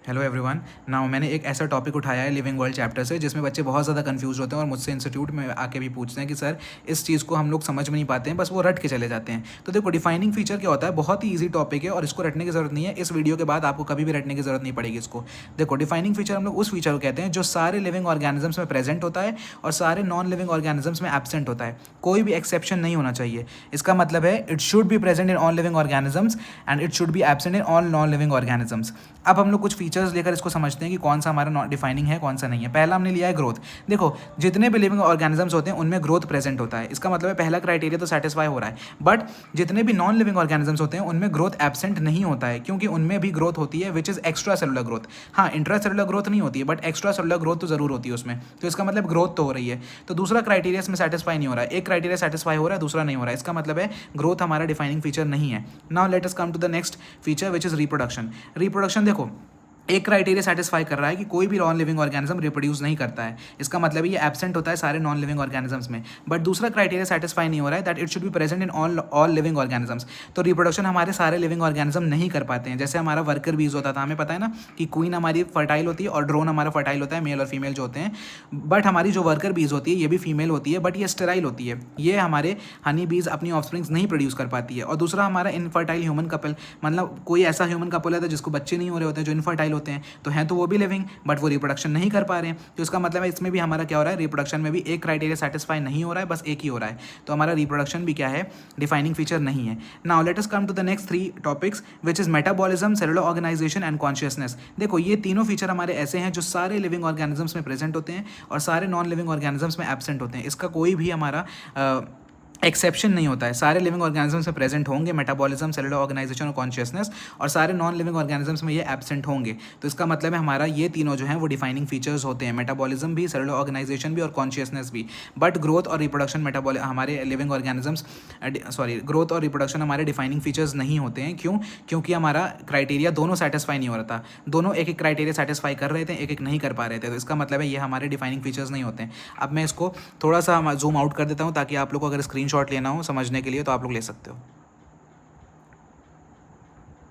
Hello everyone. Now मैंने एक ऐसा टॉपिक उठाया है लिविंग वर्ल्ड चैप्टर से जिसमें बच्चे बहुत ज़्यादा कंफ्यूज होते हैं और मुझसे इंस्टीट्यूट में आके भी पूछते हैं कि सर इस चीज़ को हम लोग समझ में नहीं पाते हैं, बस वो रट के चले जाते हैं। तो देखो, डिफाइनिंग फीचर क्या होता है, बहुत ही ईजी टॉपिक है और इसको रटने की ज़रूरत नहीं है। इस वीडियो के बाद आपको कभी भी रटने की ज़रूरत नहीं पड़ेगी इसको। देखो, डिफाइनिंग फीचर हम लोग उस फीचर को कहते हैं जो सारे लिविंग ऑर्गेनिजम्स में प्रेजेंट होता है और सारे नॉन लिविंग ऑर्गेनिजम्स में एब्सेंट होता है। कोई भी एक्सेप्शन नहीं होना चाहिए। इसका मतलब है it should be present in all living organisms and it should be absent in all non living organisms. अब हम लोग कुछ फीचर्स लेकर इसको समझते हैं कि कौन सा हमारा डिफाइनिंग है, कौन सा नहीं है। पहला हमने लिया है ग्रोथ। देखो, जितने भी लिविंग ऑर्गेनिजम्स होते हैं उनमें ग्रोथ प्रेजेंट होता है। इसका मतलब है पहला क्राइटेरिया तो सेटिस्फाई हो रहा है। बट जितने भी नॉन लिविंग ऑर्गेनिजम्स होते हैं उनमें ग्रोथ एब्सेंट नहीं होता है, क्योंकि उनमें भी ग्रोथ होती है which is extra cellular growth. हाँ, इंट्रा सेलुलर ग्रोथ नहीं होती है, बट एक्स्ट्रा सेलुलर ग्रोथ तो जरूर होती है उसमें। तो इसका मतलब ग्रोथ तो हो रही है। तो दूसरा क्राइटेरिया इसमें सेटिस्फाई नहीं हो रहा है। एक क्राइटेरिया सेटिस्फाई हो रहा है, दूसरा नहीं हो रहा है। इसका मतलब है ग्रोथ हमारा डिफाइनिंग फीचर नहीं है। Now let us come to the next feature which is reproduction. Reproduction देखो, एक क्राइटेरिया सेटिस्फाई कर रहा है कि कोई भी नॉन लिविंग ऑर्गेनिज्म रिप्रोड्यूस नहीं करता है। इसका मतलब ये एब्सेंट होता है सारे नॉन लिविंग ऑर्गेनिजम्स में। बट दूसरा क्राइटेरिया सेटिस्फाई नहीं हो रहा है that it should be present in all living organisms. तो रिप्रोडक्शन हमारे सारे लिविंग ऑर्गेनिज्म नहीं कर पाते हैं। जैसे हमारा वर्कर बीज होता था, हमें पता है ना कि क्वीन हमारी फर्टाइल होती है और ड्रोन हमारा फर्टाइल होता है, मेल और फीमेल जो होते हैं। बट हमारी जो वर्कर बीज होती है ये भी फीमेल होती है, बट ये स्टेराइल होती है। ये हमारे हनी बीज अपनी ऑफस्प्रिंग्स नहीं प्रोड्यूस कर पाती है। और दूसरा हमारा इनफर्टाइल ह्यूमन कपल, मतलब कोई ऐसा ह्यूमन कपल है जिसको बच्चे नहीं हो रहे होते हैं, जो इनफर्टाइल होते हैं, तो हैं तो वो भी लिविंग बट वो रिप्रोडक्शन नहीं कर पा रहे हैं। तो इसका मतलब है इसमें भी हमारा क्या हो रहा है, रिप्रोडक्शन में भी एक क्राइटेरिया सेटिस्फाई नहीं हो रहा है, बस एक ही हो रहा है। तो हमारा रिप्रोडक्शन भी क्या है, डिफाइनिंग फीचर नहीं है। Now let us come to the next 3 topics which is metabolism, cellular organisation and consciousness. देखो, ये तीनों फीचर हमारे ऐसे हैं जो सारे लिविंग ऑर्गेनिजम्स में प्रेजेंट होते हैं और सारे नॉन लिविंग ऑर्गेनिजम्स में एब्सेंट होते हैं। इसका कोई भी हमारा एक्सेप्शन नहीं होता है। सारे लिविंग ऑर्गेनिजम्स में प्रेजेंट होंगे मेटाबॉलिज्म, सेलुलर ऑर्गेनाइजेशन और कॉन्शियसनेस, और सारे नॉन लिविंग ऑर्गेनिजम्स में ये एब्सेंट होंगे। तो इसका मतलब है हमारा ये तीनों जो हैं वो डिफाइनिंग फीचर्स होते हैं, मेटाबॉलिज्म भी, सेलुलर ऑर्गेनाइजेशन भी और कॉन्शियसनेस भी। बट ग्रोथ और रिप्रोडक्शन हमारे लिविंग ऑर्गेनिजम्स ग्रोथ और रिप्रोडक्शन हमारे डिफाइनिंग फीचर्स नहीं होते हैं। क्यों? क्योंकि हमारा क्राइटेरिया दोनों सेटिस्फाई नहीं हो रहा था। दोनों एक एक क्राइटेरिया सेटिस्फाई कर रहे थे, एक एक नहीं कर पा रहे थे। तो इसका मतलब है ये हमारे डिफाइनिंग फीचर्स नहीं होते हैं। अब मैं इसको थोड़ा सा जूम आउट कर देता हूँ ताकि आप लोग को अगर स्क्रीन शॉट लेना हो समझने के लिए तो आप लोग ले सकते हो।